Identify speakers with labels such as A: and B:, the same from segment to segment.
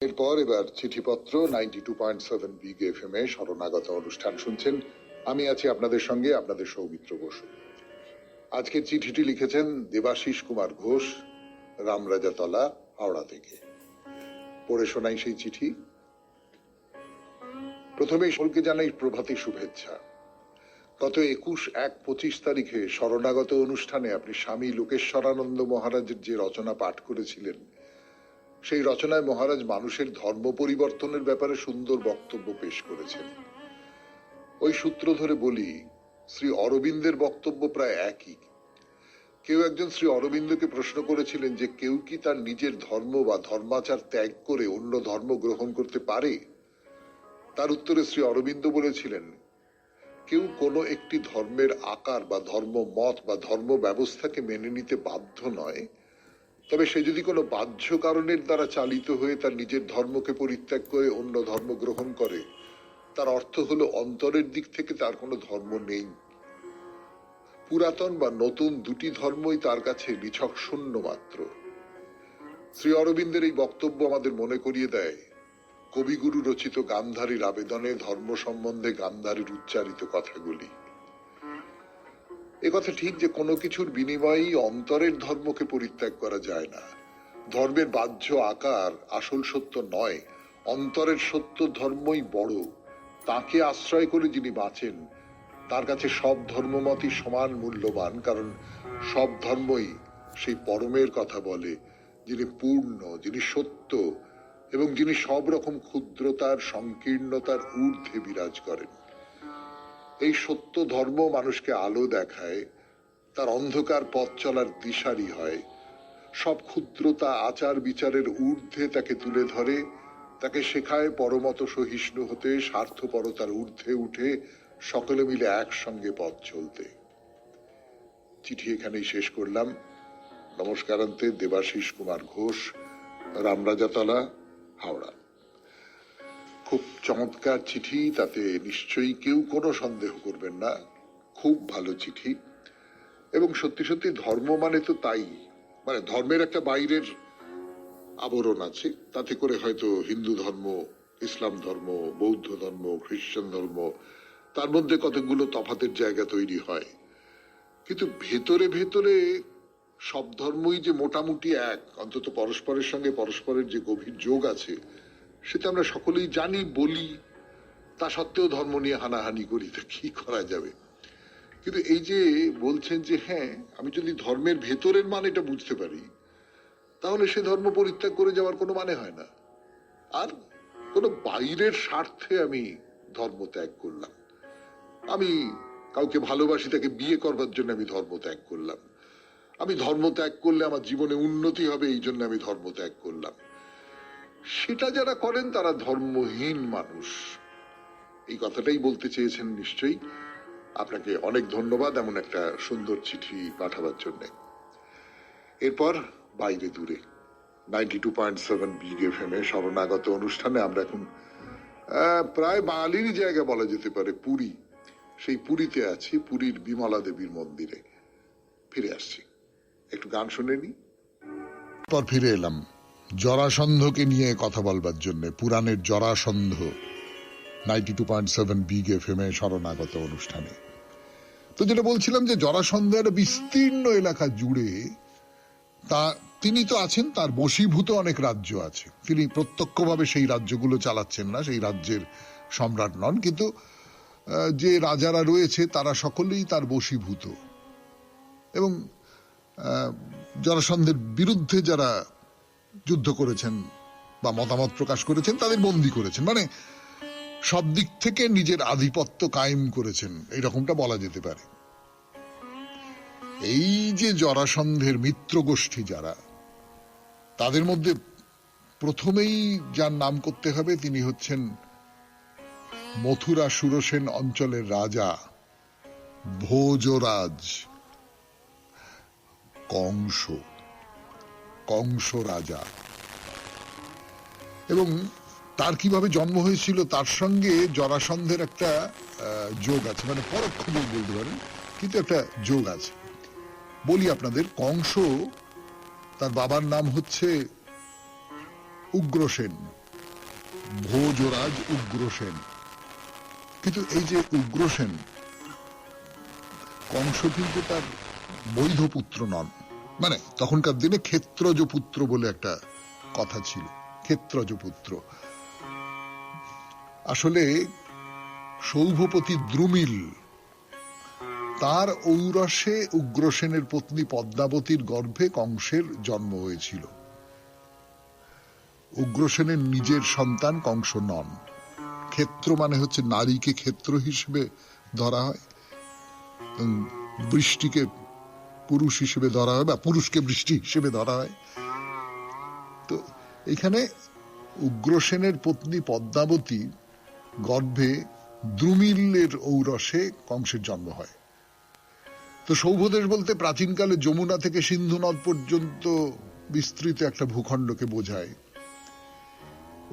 A: এবার চিঠিপত্র 92.7 big FM এ শরণাগত অনুষ্ঠান শুনছেন। আমি আছি আপনাদের সঙ্গে, আপনাদের সৌমিত্র বসু। আজকের চিঠিটি লিখেছেন দেবাশিস কুমার ঘোষ, রামরাজাতলা, হাওড়া থেকে। পড়ে শোনাই সেই চিঠি। প্রথমেই সকলকে জানাই প্রভাতী শুভেচ্ছা। গত 21/1/25 তারিখে শরণাগত অনুষ্ঠানে আপনি স্বামী লোকেশ্বরানন্দ মহারাজের যে রচনা পাঠ করেছিলেন, সেই রচনায় মহারাজ মানুষের ধর্ম পরিবর্তনের ব্যাপারে সুন্দর বক্তব্য পেশ করেছেন। ওই সূত্র ধরে বলি, শ্রী অরবিন্দের বক্তব্য প্রায় একই। কেউ একজন শ্রী অরবিন্দকে প্রশ্ন করেছিলেন যে কেউ কি তার নিজের ধর্ম বা ধর্মাচার ত্যাগ করে অন্য ধর্ম গ্রহণ করতে পারে। তার উত্তরে শ্রী অরবিন্দ বলেছিলেন, কেউ কোনো একটি ধর্মের আকার বা ধর্ম মত বা ধর্ম ব্যবস্থাকে মেনে নিতে বাধ্য নয়, তবে সে যদি কোনো বাহ্য কারণের দ্বারা চালিত হয়ে তার নিজের ধর্মকে পরিত্যাগ করে অন্য ধর্ম গ্রহণ করে, তার অর্থ হলো অন্তরের দিক থেকে তার কোনো ধর্ম নেই। পুরাতন বা নতুন দুটি ধর্মই তার কাছে নিছক শূন্য মাত্র। শ্রী অরবিন্দের এই বক্তব্য আমাদের মনে করিয়ে দেয় কবিগুরু রচিত গান্ধারীর আবেদনে ধর্ম সম্বন্ধে গান্ধারীর উচ্চারিত কথাগুলি। একথা ঠিক যে কোনো কিছুর বিনিময়েই অন্তরের ধর্মকে পরিত্যাগ করা যায় না। ধর্মের বাহ্য আকার আসল সত্য নয়, অন্তরের সত্য ধর্মই বড়। তাকে আশ্রয় করে যিনি বাঁচেন, তার কাছে সব ধর্মমতই সমান মূল্যবান, কারণ সব ধর্মই সেই পরমের কথা বলে, যিনি পূর্ণ, যিনি সত্য এবং যিনি সব রকম ক্ষুদ্রতার সংকীর্ণতার ঊর্ধ্বে বিরাজ করেন। এই সত্য ধর্ম মানুষকে আলো দেখায়, তার অন্ধকার পথ চলার দিশারি হয়, সব ক্ষুদ্রতা আচার বিচারের ঊর্ধ্বে তাকে তুলে ধরে, তাকে শেখায় পরমত সহিষ্ণু হতে, স্বার্থপরতার ঊর্ধ্বে উঠে সকলে মিলে একসঙ্গে পথ চলতে। চিঠি এখানেই শেষ করলাম। নমস্কারান্তে, দেবাশিস কুমার ঘোষ, রামরাজাতলা, হাওড়া। খুব চমৎকার চিঠি, তাতে নিশ্চয়ই কেউ কোনো সন্দেহ করবেন না, খুব ভালো চিঠি। এবং সত্যি সত্যি ধর্ম মানে তো তাই, মানে ধর্মের একটা বাইরের আবরণ আছে, তাতে করে হয়তো হিন্দু ধর্ম, ইসলাম ধর্ম, বৌদ্ধ ধর্ম, খ্রিস্টান ধর্ম, তার মধ্যে কতগুলো তফাতের জায়গা তৈরি হয়। কিন্তু ভেতরে ভেতরে সব ধর্মই যে মোটামুটি এক, অন্তত পরস্পরের সঙ্গে পরস্পরের যে গভীর যোগ আছে, সেটা আমরা সকলেই জানি, বলি। তা সত্ত্বেও ধর্ম নিয়ে হানাহানি করি, তা কি করা যাবে। কিন্তু এই যে বলছেন যে হ্যাঁ, আমি যদি ধর্মের ভেতরের মানেটা বুঝতে পারি, তাহলে সে ধর্ম পরিত্যাগ করে যাওয়ার কোনো মানে হয় না। আর কোনো বাইরের স্বার্থে আমি ধর্ম ত্যাগ করলাম, আমি কাউকে ভালোবাসি, তাকে বিয়ে করবার জন্য আমি ধর্ম ত্যাগ করলাম, আমি ধর্ম ত্যাগ করলে আমার জীবনে উন্নতি হবে এই জন্য আমি ধর্ম ত্যাগ করলাম, সেটা যারা করেন তারা ধর্মহীন মানুষ। এই কথাটাই বলতে চেয়েছেন নিশ্চয়ই। আপনাকে অনেক ধন্যবাদ এমন একটা সুন্দর চিঠি পাঠাবার জন্য। এরপর বাইরে দূরে 92.7 বিগ এফএম এ শরণাগত অনুষ্ঠানে আমরা এখন প্রায় বাঙালিরই জায়গা বলা যেতে পারে, পুরী। সেই পুরীতে আছি, পুরীর বিমলা দেবীর মন্দিরে। ফিরে আসছি, একটু গান শুনে নি, পর ফিরে এলাম জরাসন্ধকে নিয়ে কথা বলবার জন্য। পুরাণের জরাসন্ধ 92.7 বিগ এফএম এ শরণাগত অনুষ্ঠানে। তো যেটা বলছিলাম যে জরাসন্ধ একটা বিস্তীর্ণ এলাকা জুড়ে, তা তিনি তো আছেন, তার বশীভূত অনেক রাজ্য আছে। তিনি প্রত্যক্ষভাবে সেই রাজ্যগুলো চালাচ্ছেন না, সেই রাজ্যের সম্রাট নন, কিন্তু যে রাজারা রয়েছে তারা সকলেই তার বশীভূত। এবং জরাসন্ধের বিরুদ্ধে যারা যুদ্ধ করেছেন বা মতামত প্রকাশ করেছেন তাদের বন্দী করেছেন, মানে সব দিক থেকে নিজের আধিপত্য কায়েম করেছেন, এইরকমটা বলা যেতে পারে। এই যে জরাসন্ধের মিত্র গোষ্ঠী যারা, তাদের মধ্যে প্রথমেই যার নাম করতে হবে তিনি হচ্ছেন মথুরা সুরসেন অঞ্চলের রাজা ভোজরাজ কংস, কংস রাজা। এবং তার কিভাবে জন্ম হয়েছিল তার সঙ্গে জরাসন্ধের একটা যোগ আছে, মানে পরোক্ষ বলতে পারেন, কিন্তু একটা যোগ আছে। বলি আপনাদের, কংস, তার বাবার নাম হচ্ছে উগ্রসেন, ভোজরাজ উগ্রসেন। কিন্তু এই যে উগ্রসেন, কংস কিন্তু তার বৈধ পুত্র নন। মানে তখনকার দিনে ক্ষেত্রজ পুত্র বলে একটা কথা ছিল, ক্ষেত্রজ পুত্র। আসলে সৌভপতি দ্রুমিল, তার ঔরসে উগ্রসেনের পত্নী পদ্মাবতীর গর্ভে কংসের জন্ম হয়েছিল। উগ্রসেনের নিজের সন্তান কংস নন। ক্ষেত্র মানে হচ্ছে নারীকে ক্ষেত্র হিসেবে ধরা হয়, বৃষ্টিকে পুরুষ হিসেবে ধরা হয়, বা পুরুষকে বৃষ্টি হিসেবে ধরা হয়। তো এখানে উগ্রসেনের পত্নী পদ্মাবতী গর্ভে দ্রুমিলের ঔরসে কংসের জন্ম হয়। তো সৌভদেশ বলতে প্রাচীনকালে যমুনা থেকে সিন্ধু নদ পর্যন্ত বিস্তৃত একটা ভূখণ্ডকে বোঝায়।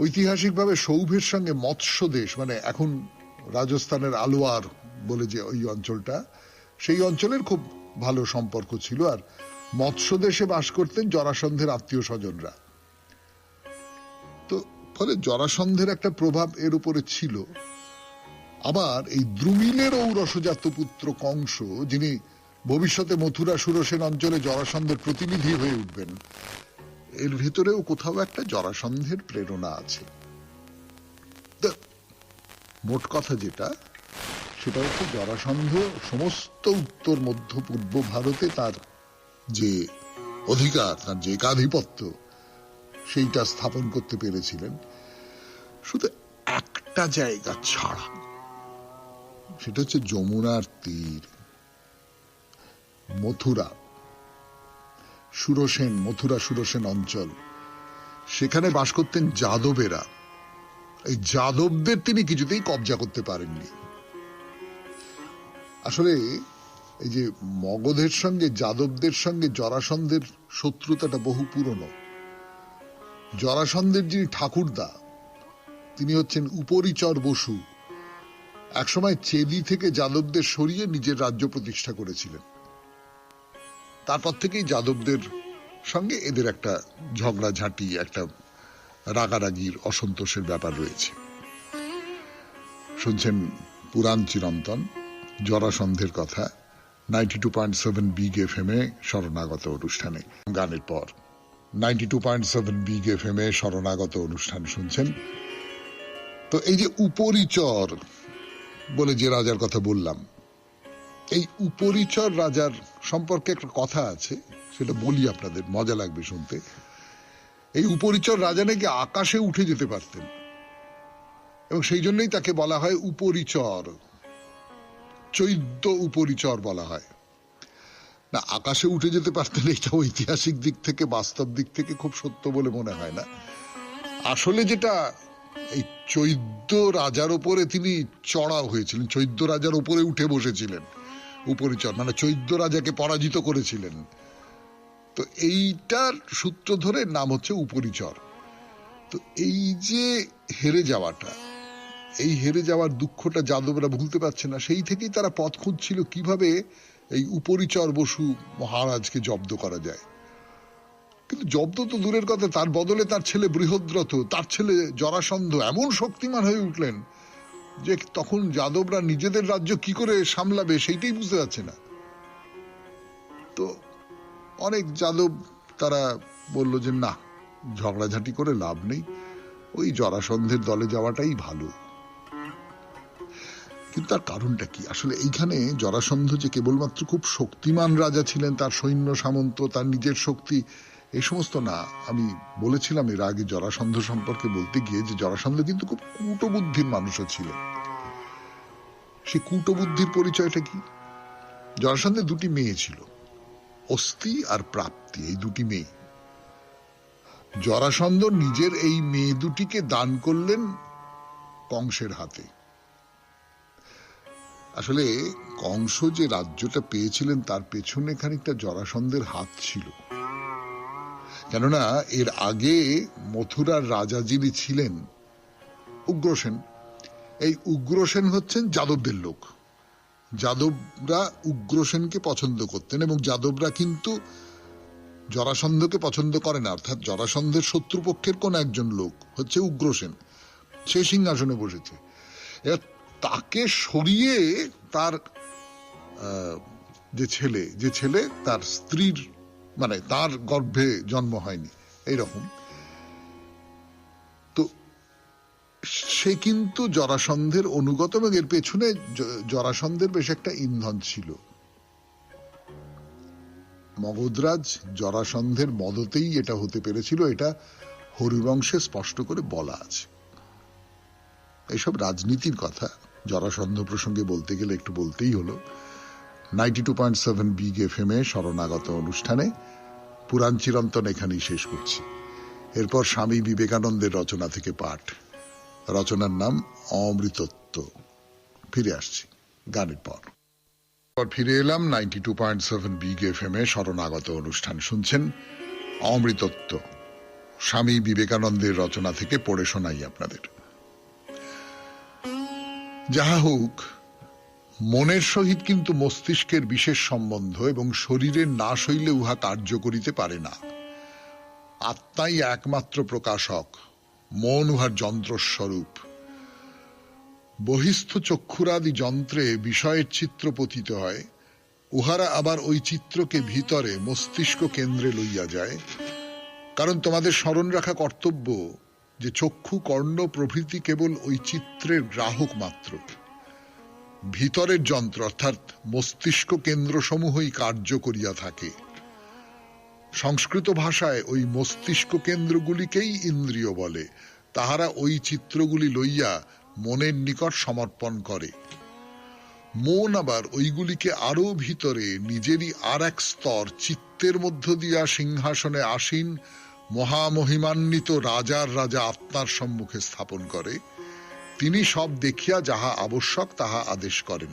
A: ঐতিহাসিকভাবে সৌভের সঙ্গে মৎস্য দেশ, মানে এখন রাজস্থানের আলোয়ার বলে যে ওই অঞ্চলটা, সেই অঞ্চলের খুব ভালো সম্পর্ক ছিল। আর মৎস্য দেশে বাস করতেন জরাসন্ধের আত্মীয় স্বজনরা। তো ফলে জরাসন্ধের একটা প্রভাব এর উপরে ছিল। আবার এই দ্রুমিলের ঔরসজাত পুত্র কংস, যিনি ভবিষ্যতে মথুরা সুরসেন অঞ্চলে জরাসন্ধের প্রতিনিধি হয়ে উঠবেন, এর ভেতরেও কোথাও একটা জরাসন্ধের প্রেরণা আছে। মোট কথা যেটা, সেটা হচ্ছে জরাসন্ধ সমস্ত উত্তর মধ্য পূর্ব ভারতে তার যে অধিকার, তার যে একাধিপত্য, সেইটা স্থাপন করতে পেরেছিলেন। শুধু একটা জায়গা ছাড়া, সেটা হচ্ছে যমুনার তীর, মথুরা সুরসেন, মথুরা সুরসেন অঞ্চল। সেখানে বাস করতেন যাদবেরা। এই যাদবদের তিনি কিছুতেই কবজা করতে পারেননি। আসলে এই যে মগধের সঙ্গে যাদবদের সঙ্গে জরাসন্ধের শত্রুতাটা বহু পুরনো। জরাসন্ধের যিনি ঠাকুরদা, তিনি হচ্ছেন উপরিচর বসু। একসময় চেদি থেকে যাদবদের সরিয়ে নিজের রাজ্য প্রতিষ্ঠা করেছিলেন। তারপর থেকেই যাদবদের সঙ্গে এদের একটা ঝগড়াঝাঁটি, একটা রাগারাগির, অসন্তোষের ব্যাপার রয়েছে। শুনছেন পুরাণ চিরন্তন, জরাসন্ধের কথা, 92.7 বিগ FM এ শরণাগত অনুষ্ঠানে। গানের পর 92.7 বিগ FM এ শরণাগত অনুষ্ঠান শুনছেন। তো এই যে উপরিচর বলে যে রাজার কথা বললাম, এই উপরিচর রাজার সম্পর্কে একটা কথা আছে, সেটা বলি আপনাদের, মজা লাগবে শুনতে। এই উপরিচর রাজা নাকি আকাশে উঠে যেতে পারতেন, এবং সেই জন্যই তাকে বলা হয় উপরিচর, চৈদ্য উপরিচর বলা হয়। না, আকাশে উঠে যেতে পারতেন এটা ঐতিহাসিক দিক থেকে, বাস্তব দিক থেকে খুব সত্য বলে মনে হয় না। আসলে যেটা, এই চৈদ্য রাজার উপরে তিনি চড়াও হয়েছিলেন, চৈদ্য রাজার উপরে উঠে বসেছিলেন উপরিচর, মানে চৈদ্য রাজাকে পরাজিত করেছিলেন। তো এইটার সূত্র ধরে নাম হচ্ছে উপরিচর। তো এই যে হেরে যাওয়াটা, এই হেরে যাওয়ার দুঃখটা যাদবরা ভুলতে পারছে না। সেই থেকেই তারা পথ খুঁজছিল কিভাবে এই উপরিচর বসু মহারাজকে জব্দ করা যায়। কিন্তু জব্দ তো দূরের কথা, তার বদলে তার ছেলে বৃহদ্রথ, তার ছেলে জরাসন্ধ এমন শক্তিমান হয়ে উঠলেন যে তখন যাদবরা নিজেদের রাজ্য কি করে সামলাবে সেইটাই বুঝতে পারছে না। তো অনেক যাদব তারা বলল যে না, ঝগড়াঝাঁটি করে লাভ নেই, ওই জরাসন্ধের দলে যাওয়াটাই ভালো। কিন্তু তার কারণটা কি? আসলে এইখানে জরাসন্ধ যে কেবলমাত্র খুব শক্তিমান রাজা ছিলেন, তার সৈন্য সামন্ত, তার নিজের শক্তি, এই সমস্ত না। আমি বলেছিলাম এর আগে জরাসন্ধ সম্পর্কে বলতে গিয়ে যে জরাসন্ধ কিন্তু খুব কূটবুদ্ধির মানুষও ছিলেন। সেই কূটবুদ্ধির পরিচয়টা কি? জরাসন্ধের দুটি মেয়ে ছিল, অস্থি আর প্রাপ্তি, এই দুটি মেয়ে। জরাসন্ধ নিজের এই মেয়ে দুটিকে দান করলেন কংসের হাতে। আসলে কংস যে রাজ্যটা পেয়েছিলেন তার পেছনে খানিকটা জরাসন্ধের হাত ছিল। কেননা এর আগে মথুরার রাজা যিনি ছিলেন উগ্রসেন, এই উগ্রসেন হচ্ছেন যাদবদের লোক। যাদবরা উগ্রসেনকে পছন্দ করতেন, এবং যাদবরা কিন্তু জরাসন্ধকে পছন্দ করে না। অর্থাৎ জরাসন্ধের শত্রুপক্ষের কোন একজন লোক হচ্ছে উগ্রসেন। সে সিংহাসনে বসেছে, এবার তাকে সরিয়ে তার যে ছেলে তার স্ত্রীর মানে তার গর্ভে জন্ম হয়নি এইরকম, তো সে কিন্তু জরাসন্ধের অনুগত এবং এর পেছনে জরাসন্ধের বেশ একটা ইন্ধন ছিল। মগধরাজ জরাসন্ধের মদতেই এটা হতে পেরেছিল, এটা হরিবংশে স্পষ্ট করে বলা আছে। এইসব রাজনীতির কথা জরাসন্ধ প্রসঙ্গে বলতে গেলে একটু বলতেই হলো। 92.7 বিগ FM এ শরণাগত অনুষ্ঠানে পুরাণ চিরন্তন এখানেই শেষ করছি। এরপর স্বামী বিবেকানন্দের রচনা থেকে পাঠ, রচনার নাম অমৃতত্ব। ফিরে আসছি গানের পর। ফিরে এলাম 92.7 বিগ FM এ শরণাগত অনুষ্ঠান শুনছেন। অমৃতত্ব স্বামী বিবেকানন্দের রচনা থেকে পড়ে শোনাই আপনাদের। যাহা হোক, মনের সহিত কিন্তু মস্তিষ্কের বিশেষ সম্বন্ধ এবং শরীরের নাশ হইলে উহা কার্য করিতে পারে না। আত্মাই একমাত্র প্রকাশক, মন উহার যন্ত্রস্বরূপ। বহিস্থ চক্ষুরাদি যন্ত্রে বিষয়ের চিত্র পতিত হয়, উহারা আবার ওই চিত্রকে ভিতরে মস্তিষ্ক কেন্দ্রে লইয়া যায়। কারণ তোমাদের স্মরণ রাখা কর্তব্য যে চক্ষু কর্ণ প্রভৃতি কেবল ওই চিত্রের গ্রাহক মাত্র। ভিতরের যন্ত্র অর্থাৎ মস্তিষ্ক কেন্দ্রসমূহই কার্য করিয়া থাকে। সংস্কৃত ভাষায় ওই মস্তিষ্ক কেন্দ্রগুলিকেই ইন্দ্রিয় বলে। তাহারা ওই চিত্রগুলি লইয়া মনের নিকট সমর্পণ করে। মন আবার ওইগুলিকে আরো ভিতরে নিজেরই আর এক স্তর চিত্তের মধ্য দিয়া সিংহাসনে আসীন মহামহিমান্বিত রাজার রাজা আত্মার সম্মুখে স্থাপন করে। তিনি সব দেখিয়া যাহা আবশ্যক তাহা আদেশ করেন।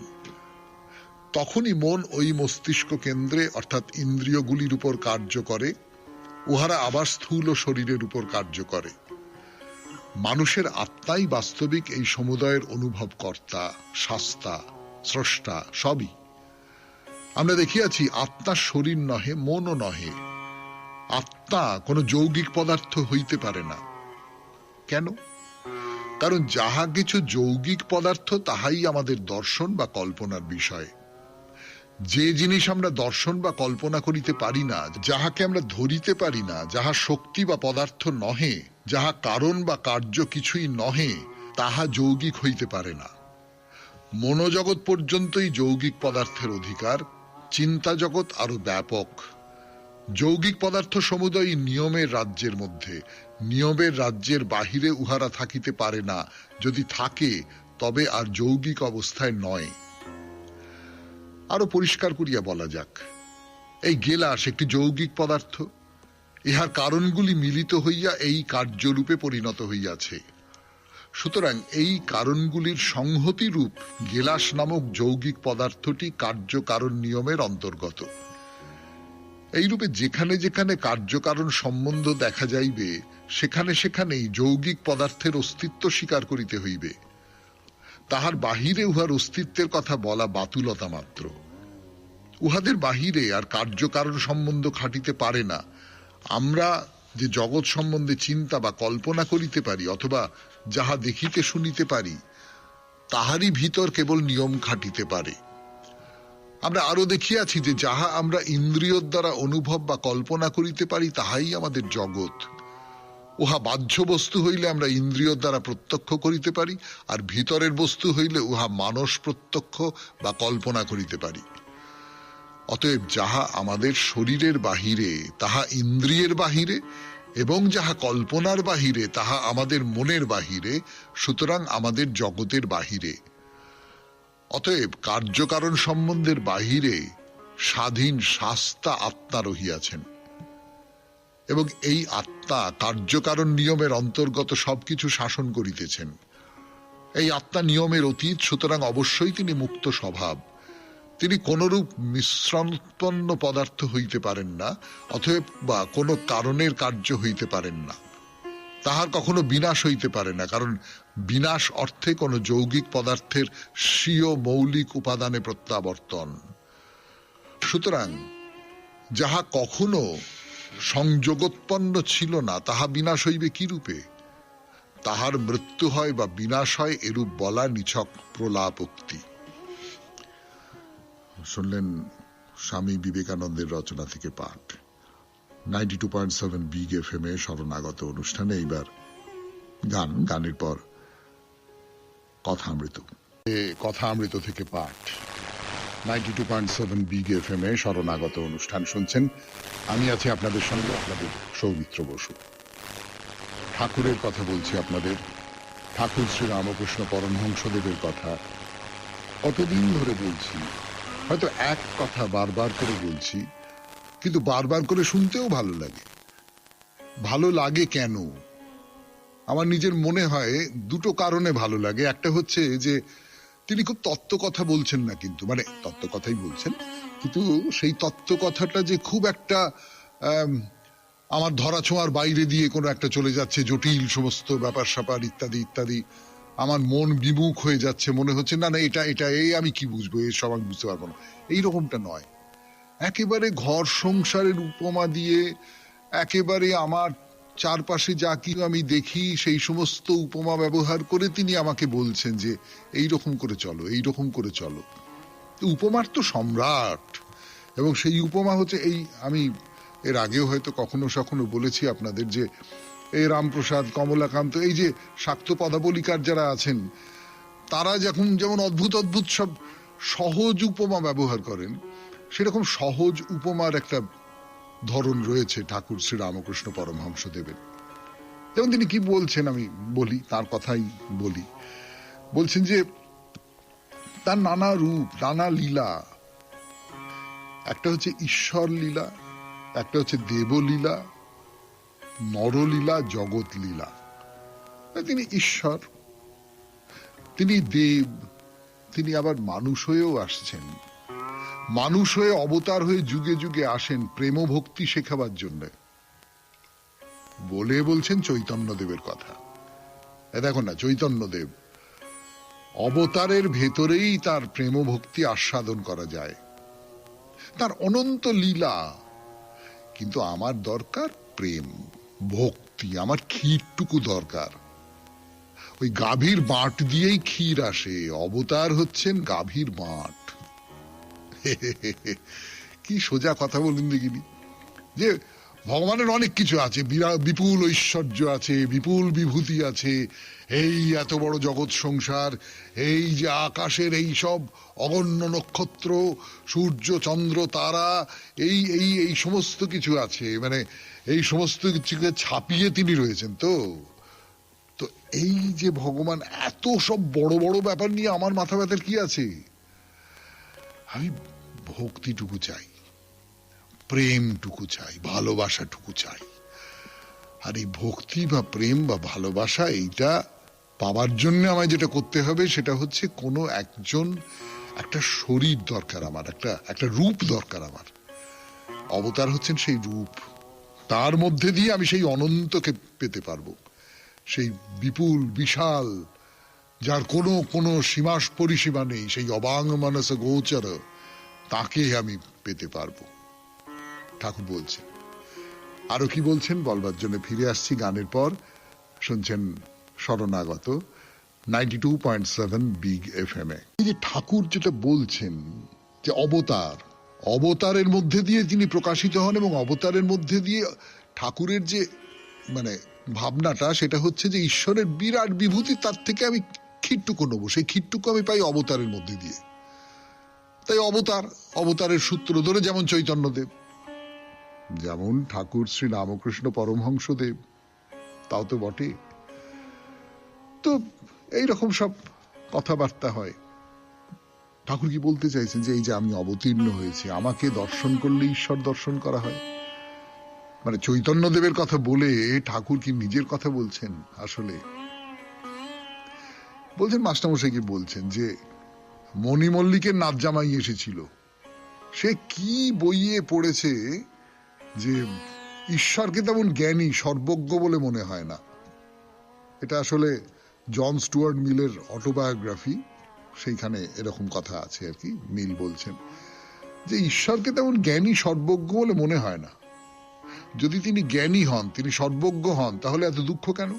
A: তখনই মন ওই মস্তিষ্ক কেন্দ্রে অর্থাৎ ইন্দ্রিয়গুলির উপর কার্য করে, উহারা আবার স্থূল শরীরের উপর কার্য করে। মানুষের আত্মাই বাস্তবিক এই সমুদয়ের অনুভবকর্তা, শাস্তা, স্রষ্টা সবই। আমরা দেখিয়াছি আত্মা শরীর নহে, মনও নহে। আত্মা কোনো যৌগিক পদার্থ হইতে পারে না। কেন? কারণ যাহা কিছু যৌগিক পদার্থ তাহাই আমাদের দর্শন বা কল্পনার বিষয়। যে জিনিস আমরা দর্শন বা কল্পনা করিতে পারি না, যাহাকে আমরা ধরিতে পারি না, যাহা শক্তি বা পদার্থ নহে, যাহা কারণ বা কার্য কিছুই নহে, তাহা যৌগিক হইতে পারে না। মনোজগৎ পর্যন্তই যৌগিক পদার্থের অধিকার, চিন্তা জগৎ আরো ব্যাপক। যৌগিক পদার্থ সমুদয় নিয়মের রাজ্যের মধ্যে, নিয়মের রাজ্যের বাহিরে উহারা থাকিতে পারে না। যদি থাকে তবে আর যৌগিক অবস্থায় নয়। আরো পরিষ্কার করিয়া বলা যাক, এই গেলাস একটি যৌগিক পদার্থ। ইহার কারণগুলি মিলিত হইয়া এই কার্যরূপে পরিণত হইয়াছে। সুতরাং এই কারণগুলির সংহতি রূপ গেলাস নামক যৌগিক পদার্থটি কার্যকারণ নিয়মের অন্তর্গত। এইরূপে যেখানে যেখানে কার্যকারণ সম্বন্ধ দেখা যাইবে, সেখানে সেখানেই যৌগিক পদার্থের অস্তিত্ব স্বীকার করিতে হইবে। তাহার বাহিরে উহার অস্তিত্বের কথা বলা বাতুলতা মাত্র। উহাদের বাহিরে আর কার্যকারণ সম্বন্ধ খাটিতে পারে না। আমরা যে জগৎ সম্বন্ধে চিন্তা বা কল্পনা করিতে পারি অথবা যাহা দেখিতে শুনিতে পারি, তাহারই ভিতর কেবল নিয়ম খাটিতে পারে। আমরা আরো দেখিয়াছি যে যাহা আমরা ইন্দ্রিয়র দ্বারা অনুভব বা কল্পনা করিতে পারি তাহাই আমাদের জগৎ। উহা বাহ্য বস্তু হইলে আমরা ইন্দ্রিয়র দ্বারা প্রত্যক্ষ করিতে পারি, আর ভিতরের বস্তু হইলে উহা মানস প্রত্যক্ষ বা কল্পনা করিতে পারি। অতএব যাহা আমাদের শরীরের বাহিরে তাহা ইন্দ্রিয়ের বাহিরে, এবং যাহা কল্পনার বাহিরে তাহা আমাদের মনের বাহিরে, সুতরাং আমাদের জগতের বাহিরে। অতএব কার্যকারণ সম্বন্ধের বাহিরে স্বাধীন শাস্তা আত্মা রহিয়াছেন, এবং এই আত্মা কার্যকারণ নিয়মের অন্তর্গত সবকিছু শাসন করিতেছেন। এই আত্মা নিয়মের অতীত, সুতরাং অবশ্যই তিনি মুক্ত স্বভাব। তিনি কোনরূপ মিশ্রণোৎপন্ন পদার্থ হইতে পারেন না, অতএব বা কোনো কারণের কার্য হইতে পারেন না। তাহার কখনো বিনাশ হইতে পারে না, কারণ বিনাশ অর্থে কোনো যৌগিক পদার্থের স্বীয় মৌলিক উপাদানে প্রত্যাবর্তন। সুতরাং যাহা কখনো সংযোগোৎপন্ন ছিল না তাহা বিনাশ হইবে কি রূপে? তাহার মৃত্যু হয় বা বিনাশ হয় এরূপ বলা নিছক প্রলাপোক্তি। শুনলেন স্বামী বিবেকানন্দের রচনা থেকে পাঠ। 92.7 বিগ এফএম এ শরণাগত অনুষ্ঠানে এইবার গানের পর কথামৃত। কথামৃত থেকে পাঠ 92.7 বিগ এফএম এ শরণাগত অনুষ্ঠান শুনছেন। আমি আছি আপনাদের সঙ্গে, আপনাদের সৌমিত্র বসু। ঠাকুরের কথা বলছি আপনাদের, ঠাকুর শ্রী রামকৃষ্ণ পরমহংসদেবের কথা কতদিন ধরে বলছি। হয়তো এক কথা বারবার করে বলছি, কিন্তু বারবার করে শুনতেও ভালো লাগে। ভালো লাগে কেন? আমার নিজের মনে হয় দুটো কারণে ভালো লাগে। একটা হচ্ছে যে তিনি খুব তত্ত্ব কথা বলছেন না, কিন্তু মানে তত্ত্ব কথাই বলছেন, কিন্তু সেই তত্ত্ব কথাটা যে খুব একটা আমার ধরা ছোঁয়ার বাইরে দিয়ে কোনো একটা চলে যাচ্ছে, জটিল সমস্ত ব্যাপার স্যাপার ইত্যাদি ইত্যাদি, আমার মন বিমুখ হয়ে যাচ্ছে, মনে হচ্ছে না না এটা এটা এই আমি কি বুঝবো, এসব আমি বুঝতে পারবো না, এইরকমটা নয়। একেবারে ঘর সংসারের উপমা দিয়ে, একেবারে আমার চারপাশে যা কিছু আমি দেখি সেই সমস্ত উপমা ব্যবহার করে তিনি আমাকে বলছেন যে এইরকম করে চলো, এইরকম করে চলো। উপমার তো সম্রাট, এবং সেই উপমা হচ্ছে এই, আমি এর আগেও হয়তো কখনো সখনো বলেছি আপনাদের যে এই রামপ্রসাদ, কমলাকান্ত, এই যে শাক্ত পদাবলিকার যারা আছেন, তারা যেমন অদ্ভুত অদ্ভুত সব সহজ উপমা ব্যবহার করেন, সেরকম সহজ উপমার একটা ধরন রয়েছে ঠাকুর শ্রী রামকৃষ্ণ পরমহংসদেবের। যেমন তিনি কি বলছেন আমি বলি, তার কথাই বলি। বলছেন যে তার নানা রূপ, নানা লীলা, একটা হচ্ছে ঈশ্বর লীলা, একটা হচ্ছে দেবলীলা, নরলীলা, জগৎ লীলা। তিনি ঈশ্বর, তিনি দেব, তিনি আবার মানুষ হয়েও আসছেন, মানুষ হয়ে অবতার হয়ে যুগে যুগে আসেন প্রেম ভক্তি শেখাবার জন্য। বলে বলছেন চৈতন্যদেবের কথা। দেখো না, চৈতন্যদেব অবতারের ভেতরেই তার প্রেম ভক্তি আস্বাদন করা যায়, তার অনন্ত লীলা। কিন্তু আমার দরকার প্রেম ভক্তি, আমার ক্ষীরটুকু দরকার। ওই গাভীর বাঁট দিয়েই ক্ষীর আসে, অবতার হচ্ছেন গাভীর বাঁট। কি সোজা কথা বলুন দেখিনি, যে ভগবানের অনেক কিছু আছে, বিপুল ঐশ্বর্য আছে, বিপুল বিভূতি আছে, এই এত বড় জগৎ সংসার, এই যে আকাশের এই সব অগণ্য নক্ষত্র, সূর্য চন্দ্র তারা, এই এই এই সমস্ত কিছু আছে, মানে এই সমস্ত কিছুকে ছাপিয়ে তিনি রয়েছেন। তো এই যে ভগবান, এত সব বড় বড় ব্যাপার নিয়ে আমার মাথা ব্যথার কি আছে? আমি ভক্তিটুকু চাই, প্রেমটুকু চাই, ভালোবাসাটুকু চাই। আর এই ভক্তি বা প্রেম বা ভালোবাসা, এইটা পাওয়ার জন্য আমায় যেটা করতে হবে সেটা হচ্ছে কোনো একজন, একটা শরীর দরকার আমার, একটা রূপ দরকার আমার। অবতার হচ্ছেন সেই রূপ, তার মধ্যে দিয়ে আমি সেই অনন্তকে পেতে পারবো, সেই বিপুল বিশাল, যার কোনো সীমা পরিসীমা নেই, সেই অবাং মানস গোচর, তাকে আমি পেতে পারবো। ঠাকুর বলছেন। আরো কি বলছেন বলবার জন্য ফিরে আসছি গানের পর। শুনছেন শরণাগত 92.7 বিগ এফএম এ। এই যে ঠাকুর যেটা বলছেন যে অবতারের মধ্যে দিয়ে তিনি প্রকাশিত হন, এবং অবতারের মধ্যে দিয়ে ঠাকুরের যে মানে ভাবনাটা, সেটা হচ্ছে যে ঈশ্বরের বিরাট বিভূতি, তার থেকে আমি ক্ষীরটুকু নেবো, সেই ক্ষীরটুকু আমি পাই অবতারের মধ্যে দিয়ে। তাই অবতারের সূত্র ধরে যেমন চৈতন্যদেব, যেমন ঠাকুর শ্রী রামকৃষ্ণ পরমহংসদেব, তাও তো বটে। তো এইরকম সব কথাবার্তা হয়। ঠাকুর কি বলতে চাইছেন যে এই যে আমি অবতীর্ণ হয়েছি, আমাকে দর্শন করলে ঈশ্বর দর্শন করা হয়? মানে চৈতন্যদেবের কথা বলে ঠাকুর কি নিজের কথা বলছেন? আসলে বলছেন, মাস্টারমশাই কি বলছেন যে মণি মল্লিকের নাচ জামাই এসেছিল, সে কি বইয়ে পড়েছে যে ঈশ্বরকে তেমন জ্ঞানী সর্বজ্ঞ বলে মনে হয় না। এটা আসলে জন স্টুয়ার্ট মিলের অটোবায়োগ্রাফি, সেইখানে এরকম কথা আছে আর কি। মিল বলছেন যে ঈশ্বরকে তেমন জ্ঞানী সর্বজ্ঞ বলে মনে হয় না। যদি তিনি জ্ঞানী হন, তিনি সর্বজ্ঞ হন, তাহলে এত দুঃখ কেন?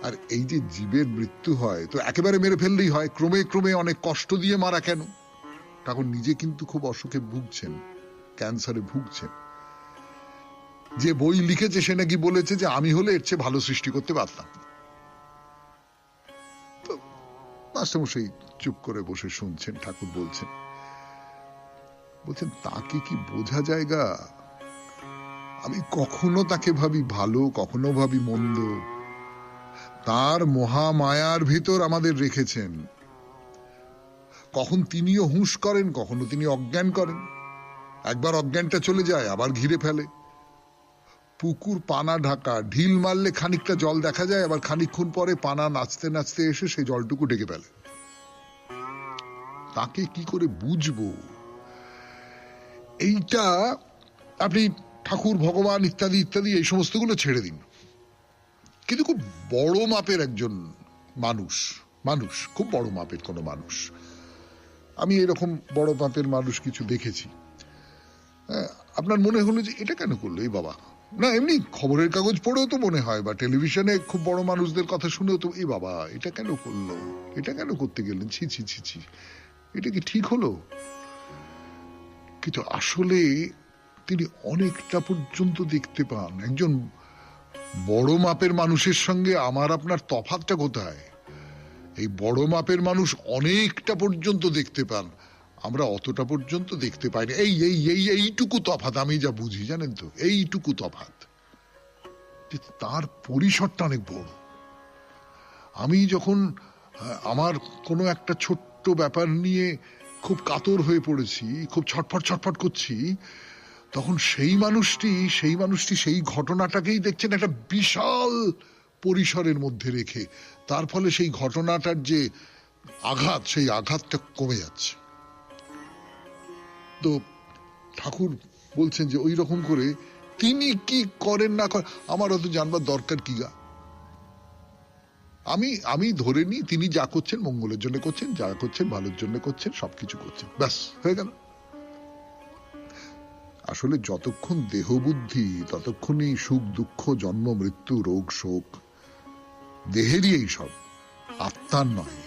A: আর এই যে জীবের মৃত্যু হয় তো একেবারে মেরে ফেললেই হয়, ক্রমে ক্রমে অনেক কষ্ট দিয়ে মারা কেন? ঠাকুর নিজে কিন্তু খুব অসুখে ভুগছেন, ক্যান্সারে ভুগছেন। যে বই লিখেছে সে নাকি বলেছে যে আমি হলে এর চেয়ে ভালো সৃষ্টি করতে পারতাম। তো মাস্টারমশাই চুপ করে বসে শুনছেন। ঠাকুর বলছেন তাকে কি বোঝা জায়গা? আমি কখনো তাকে ভাবি ভালো, কখনো ভাবি মন্দ। তার মহামায়ার ভিতর আমাদের রেখেছেন। কখন তিনিও হুঁশ করেন, কখনো তিনি অজ্ঞান করেন। একবার অজ্ঞানটা চলে যায়, আবার ঘিরে ফেলে। পুকুর পানা ঢাকা, ঢিল মারলে খানিকটা জল দেখা যায়, আবার খানিকক্ষণ পরে পানা নাচতে নাচতে এসে সেই জলটুকু ঢেকে ফেলে। তাকে কি করে বুঝবো? এইটা আপনি ঠাকুর, ভগবান ইত্যাদি ইত্যাদি এই সমস্তগুলো ছেড়ে দিন, কিন্তু খুব বড় মাপের একজন মানুষ, খুব বড় মাপের কোনো মানুষ, আমি এরকম বড় মাপের মানুষ কিছু দেখেছি। আপনার মনে হলো যে এটা কেন করলো এই বাবা? না, এমনি খবরের কাগজ পড়েও তো মনে হয়, বা টেলিভিশনে খুব বড় মানুষদের কথা শুনেও তো এই বাবা এটা কেন করলো, এটা কেন করতে গেলেন, ছি ছি ছি ছি, এটা কি ঠিক হলো? কিন্তু আসলে তিনি অনেকটা পর্যন্ত দেখতে পান। একজন বড় মাপের মানুষের সঙ্গে আমার আপনার তফাৎটা কোথায়? এই বড় মাপের মানুষ অনেকটা পর্যন্ত দেখতে পান, আমরা অতটা পর্যন্ত দেখতে পাই না। এইটুকু তফাৎ আমি যা বুঝি, জানেন তো, এইটুকু তফাৎ। তার পরিসরটা অনেক বড়। আমি যখন আমার কোনো একটা ছোট্ট ব্যাপার নিয়ে খুব কাতর হয়ে পড়েছি, খুব ছটফট করছি, তখন সেই মানুষটি সেই ঘটনাটাকেই দেখছেন একটা বিশাল পরিসরের মধ্যে রেখে। তার ফলে সেই ঘটনাটার যে আঘাত, সেই আঘাতটা কমে যাচ্ছে। তো ঠাকুর বলছেন যে ওই রকম করে তিনি কি করেন না করেন আমার অত জানবার দরকার কি গা। আমি ধরে নিই তিনি যা করছেন মঙ্গলের জন্য করছেন, যা করছেন ভালোর জন্য করছেন, সবকিছু করছেন, ব্যাস হয়ে গেল। আসলে যতক্ষণ দেহ বুদ্ধি ততক্ষণই সুখ দুঃখ, জন্ম মৃত্যু, রোগ শোক দেহেরই, এই সব আত্মার নয়।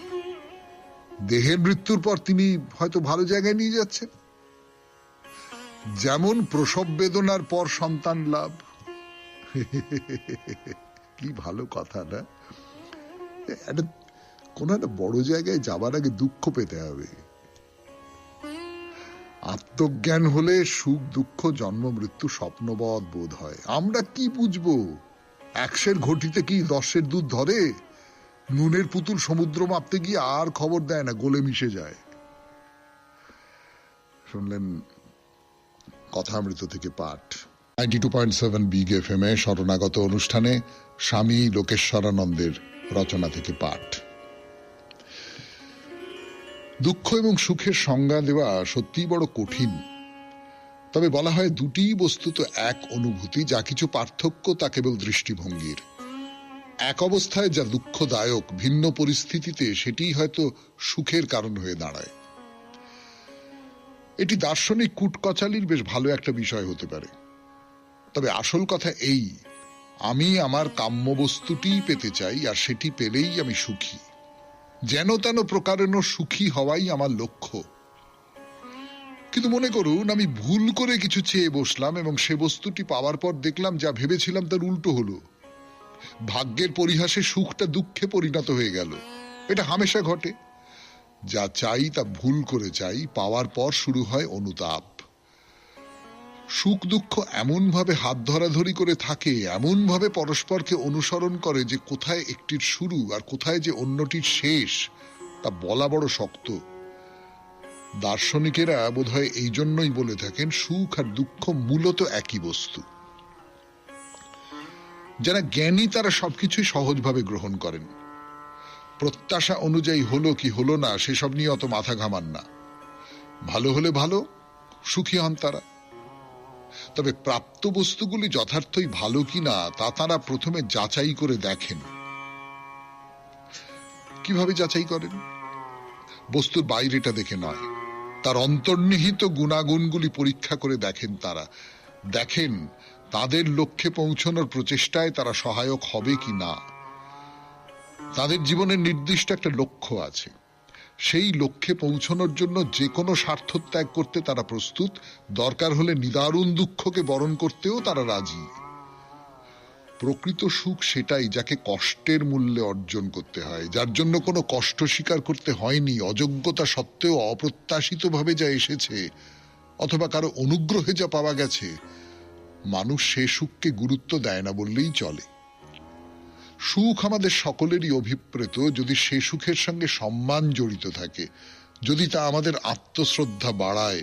A: দেহের মৃত্যুর পর তিনি হয়তো ভালো জায়গায় নিয়ে যাচ্ছেন, যেমন প্রসব বেদনার পর সন্তান লাভ। কি ভালো কথা না? কোন একটা বড় জায়গায় যাবার আগে দুঃখ পেতে হবে। আত্মজ্ঞান হলে সুখ দুঃখ জন্ম মৃত্যু স্বপ্নবৎ বোধ হয়। আমরা কি বুঝবো? 100 ঘটিতে কি 10 দুধ ধরে? নুনের পুতুল সমুদ্র মাপতে গিয়ে আর খবর দেয় না, গলে মিশে যায়। শুনলেন কথামৃত থেকে পাঠ। 92.7 বিগ এফএম এ শরণাগত অনুষ্ঠানে স্বামী লোকেশ্বরানন্দের রচনা থেকে পাঠ। দুঃখ এবং সুখের সংজ্ঞা দেওয়া সত্যিই বড় কঠিন। তবে বলা হয় দুটি বস্তুত এক অনুভূতি, যা কিছু পার্থক্য তা কেবল দৃষ্টিভঙ্গির। এক অবস্থায় যা দুঃখদায়ক, ভিন্ন পরিস্থিতিতে সেটিই হয়তো সুখের কারণ হয়ে দাঁড়ায়। এটি দার্শনিক কুটকচালির বেশ ভালো একটা বিষয় হতে পারে। তবে আসল কথা এই, আমি আমার কাম্য বস্তুটি পেতে চাই, আর সেটি পেলেই আমি সুখী। যেন তেন প্রকারেণ সুখী হওয়াই আমার লক্ষ্য। কিন্তু মনে করুন আমি ভুল করে কিছু চেয়ে বসলাম এবং সে বস্তুটি পাওয়ার পর দেখলাম যা ভেবেছিলাম তার উল্টো হলো। ভাগ্যের পরিহাসে সুখটা দুঃখে পরিণত হয়ে গেল। এটা হামেশা ঘটে। যা চাই তা ভুল করে চাই, পাওয়ার পর শুরু হয় অনুতাপ। সুখ দুঃখ এমন ভাবে হাত ধরাধরি করে থাকে, এমন ভাবে পরস্পরকে অনুসরণ করে যে কোথায় একটির শুরু আর কোথায় যে অন্যটির শেষ তা বলা বড় শক্ত। দার্শনিকেরা বোধহয় এই জন্যই বলে থাকেন সুখ আর দুঃখ মূলত একই বস্তু। যারা জ্ঞানী তারা সবকিছুই সহজভাবে গ্রহণ করেন। প্রত্যাশা অনুযায়ী হলো কি হলো না সেসব নিয়ে অত মাথা ঘামান না। ভালো হলে ভালো, সুখী হন তারা। তবে প্রাপ্ত বস্তুগুলি যথার্থই ভালো কিনা তা তারা প্রথমে যাচাই করে দেখেন। কিভাবে যাচাই করেন? বস্তুর বাইরেটা দেখে নয়, তার অন্তর্নিহিত গুণাগুণগুলি পরীক্ষা করে দেখেন। তারা দেখেন তাদের লক্ষ্যে পৌঁছানোর প্রচেষ্টায় তারা সহায়ক হবে কি না। তাদের জীবনের নির্দিষ্ট একটা লক্ষ্য আছে, সেই লক্ষ্যে পৌঁছানোর জন্য যে কোনো স্বার্থ ত্যাগ করতে তারা প্রস্তুত, দরকার হলে নিদারুণ দুঃখকে বরণ করতেও তারা রাজি। প্রকৃত সুখ সেটাই যাকে কষ্টের মূল্যে অর্জন করতে হয়, যার জন্য কোনো কষ্ট স্বীকার করতে হয়নি, অযোগ্যতা সত্ত্বেও অপ্রত্যাশিতভাবে যা এসেছে অথবা কারো অনুগ্রহে যা পাওয়া গেছে। মানুষ সে সুখকে গুরুত্ব দেয় না বললেই চলে। সুখ আমাদের সকলেরই অভিপ্রেত, যদি সে সুখের সঙ্গে সম্মান জড়িত থাকে, যদি তা আমাদের আত্মশ্রদ্ধা বাড়ায়,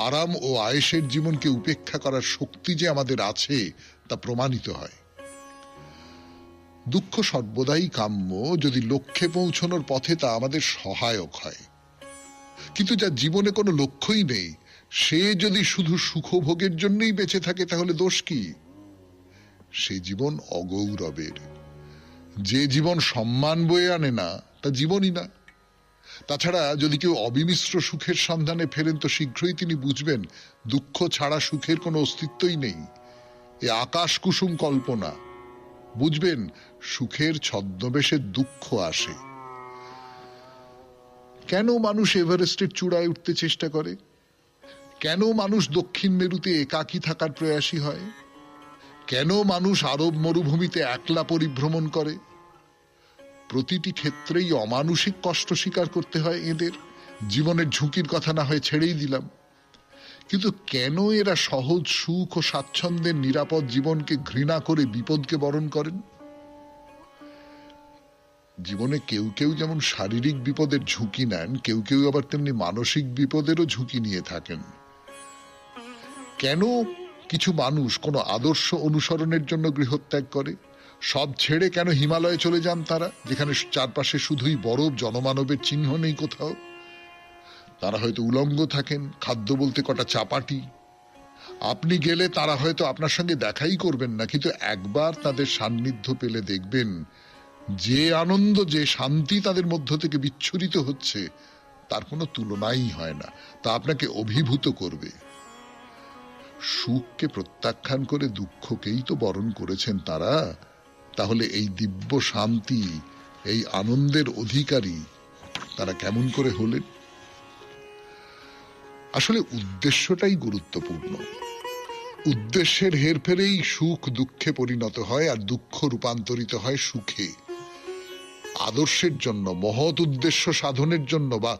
A: আরাম ও আয়েশের জীবনকে উপেক্ষা করার শক্তি যে আমাদের আছে তা প্রমাণিত হয়। দুঃখ সর্বদাই কাম্য, যদি লক্ষ্যে পৌঁছানোর পথে তা আমাদের সহায়ক হয়। কিন্তু যার জীবনে কোনো লক্ষ্যই নেই, সে যদি শুধু সুখভোগের জন্যই বেঁচে থাকে, তাহলে দোষ কি? সে জীবন অগৌরবের। যে জীবন সম্মান বয়ে আনে না তা জীবনই না। তাছাড়া যদি কেউ অবিমিশ্র সুখের সন্ধানে ফেরেন, তো শীঘ্রই তিনি বুঝবেন দুঃখ ছাড়া সুখের কোনো অস্তিত্বই নেই। এ আকাশ কুসুম কল্পনা। বুঝবেন সুখের ছদ্মবেশে দুঃখ আসে। কেন মানুষ এভারেস্টের চূড়ায় উঠতে চেষ্টা করে? কেন মানুষ দক্ষিণ মেরুতে একাকী থাকার প্রয়াসী হয়? কেন মানুষ আরব মরুভূমিতে একলা পরিভ্রমণ করে? প্রতিটি ক্ষেত্রেই অমানুষিক কষ্ট স্বীকার করতে হয় এদের। জীবনের ঝুঁকির কথা না হয় ছেড়েই দিলাম, কিন্তু কেন এরা সহজ সুখ ও স্বাচ্ছন্দ্যের নিরাপদ জীবনকে ঘৃণা করে বিপদকে বরণ করেন? জীবনে কেউ কেউ যেমন শারীরিক বিপদের ঝুঁকি নেন, কেউ কেউ আবার তেমনি মানসিক বিপদেরও ঝুঁকি নিয়ে থাকেন। কেন কিছু মানুষ কোনো আদর্শ অনুসরণের জন্য গৃহত্যাগ করে? সব ছেড়ে কেন হিমালয়ে চলে যান তারা, যেখানে চারপাশে শুধুই বরফ, জনমানবের চিহ্ন নেই কোথাও? তারা হয়তো উলঙ্গ থাকেন, খাদ্য বলতে কটা চাপাটি। আপনি গেলে তারা হয়তো আপনার সঙ্গে দেখাই করবেন না, কিন্তু একবার তাদের সান্নিধ্য পেলে দেখবেন যে আনন্দ, যে শান্তি তাদের মধ্য থেকে বিচ্ছুরিত হচ্ছে তার কোনো তুলনাই হয় না। তা আপনাকে অভিভূত করবে। সুখকে প্রত্যাখ্যান করে দুঃখকেই তো বরণ করেছেন তারা। তাহলে এই দিব্য শান্তি, এই আনন্দের অধিকারী তারা কেমন করে হলেন? আসলে উদ্দেশ্যটাই গুরুত্বপূর্ণ। উদ্দেশ্যের হেরফেরেই সুখ দুঃখে পরিণত হয়, আর দুঃখ রূপান্তরিত হয় সুখে। আদর্শের জন্য, মহৎ উদ্দেশ্য সাধনের জন্য বা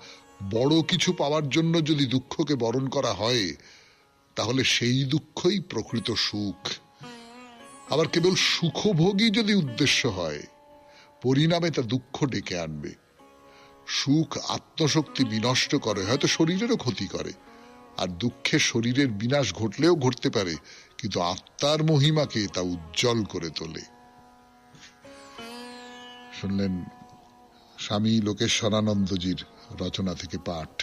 A: বড় কিছু পাওয়ার জন্য যদি দুঃখকে বরণ করা হয়, তাহলে সেই দুঃখই প্রকৃত সুখ। আবার কেবল সুখভোগই যদি উদ্দেশ্য হয়, পরিণামে তা দুঃখ ডেকে আনবে। সুখ আত্মশক্তি বিনষ্ট করে, হয়তো শরীরেরও ক্ষতি করে, আর দুঃখে শরীরের বিনাশ ঘটলেও ঘটতে পারে, কিন্তু আত্মার মহিমাকে তা উজ্জ্বল করে তোলে। শুনলেন স্বামী লোকেশ্বরানন্দজির রচনা থেকে পাঠ।